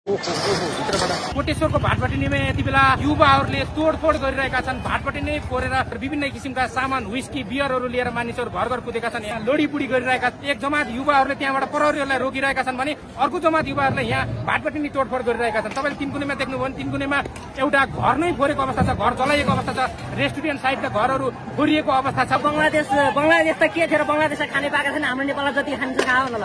कोटेश्वरको भाटपटिनीमा यति बेला युवाहरूले तोडफोड गरिरहेका छन्। भाटपटिनी फोरेर विभिन्न किसिमका सामान व्हिस्की बियरहरू लिएर मानिसहरू घर घर कुदेका छन्। यहाँ लोडीपुडी गरिरहेका एक जमात युवाहरूले त्यहाँबाट प्रहरीहरूलाई रोकिरहेका छन् भने अर्को जमात युवाहरूले यहाँ भाटपटिनी तोडफोड गरिरहेका छन्। तपाईँले तिनकुनेमा देख्नुभयो भने तिनकुनेमा एउटा घर नै फोरेको अवस्था छ, घर जलाइएको अवस्था छ, रेस्टुरेन्ट साइडका घरहरू फोरिएको अवस्था छ। बंगलादेश त के थियो र बंगलादेशमा खाने पाएको छैन, हाम्रो नेपालमा जति खान्छ खाओ न ल।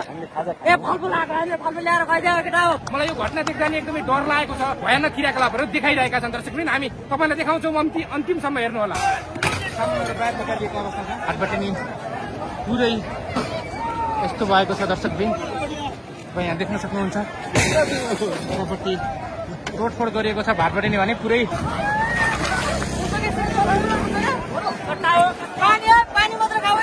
ए फलफुल आएको फलफुल ल्याएर खाइदियो केटा हो। मलाई यो घटना देख्दा नि एकदमै डर लागेको छ। भयानक क्रियाकलापहरू देखाइरहेका छन्। दर्शकवृन्द, हामी तपाईँलाई देखाउँछौँ, अन्तिमसम्म हेर्नु होला। भाटपटिनी पुरै यस्तो भएको छ दर्शकवृन्द, यहाँ देख्न सक्नुहुन्छ। तोडफोड गरिएको छ भाटपटिनी भने पुरै। पानी मात्र खाऊ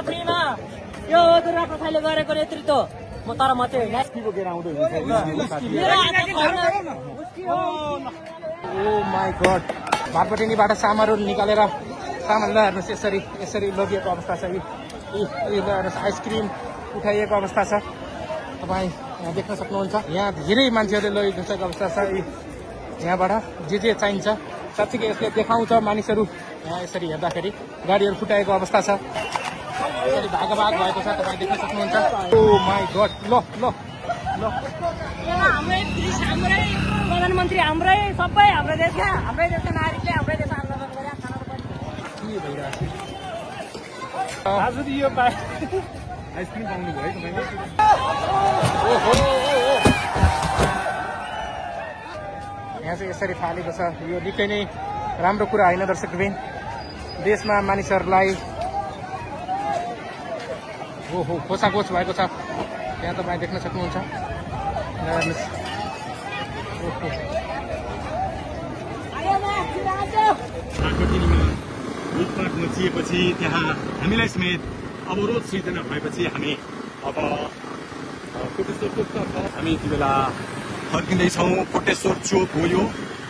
फ्रीमा यो दुर्गा प्रसादले गरेको नेतृत्व म तर मात्रै होइन। ओ माई गॉड, भाटपटिनीबाट सामानहरू निकालेर सामानलाई हेर्नुहोस्, यसरी यसरी लगिएको अवस्था छ। हेर्नुहोस्, आइसक्रिम उठाइएको अवस्था छ। तपाईँ यहाँ देख्न सक्नुहुन्छ। यहाँ धेरै मान्छेहरूले लगिसकेको अवस्था छ। यहाँबाट जे चाहिन्छ साँच्चीकै यसले देखाउँछ। मानिसहरू यहाँ यसरी हेर्दाखेरि गाडीहरू फुटाएको अवस्था छ, यसरी भाग भएको छ। तपाईँ देख्न सक्नुहुन्छ। ओ माई गॉड, ल हाम्रै प्रधानमन्त्री, हाम्रै सबै हाम्रो देशका नागरिकले हाम्रै देश आन्दोलन गरे। के भइरहेको छ आज यो आइसक्रिम पाउनु भयो तपाईँले? यहाँ चाहिँ यसरी फालेको छ। यो निकै नै राम्रो कुरा होइन दर्शकवृन्द। देशमा मानिसहरूलाई खोसाखोस भएको छ। यहाँ तपाईँ देख्न सक्नुहुन्छ। भाटपटिनीमा लुटपाट मचिएपछि त्यहाँ हामीलाई समेत अवरोध सिर्जना भएपछि हामी अब कोटेश्वरको तर्फ हामी यति बेला फर्किँदैछौँ। कोटेश्वर चोक हो यो।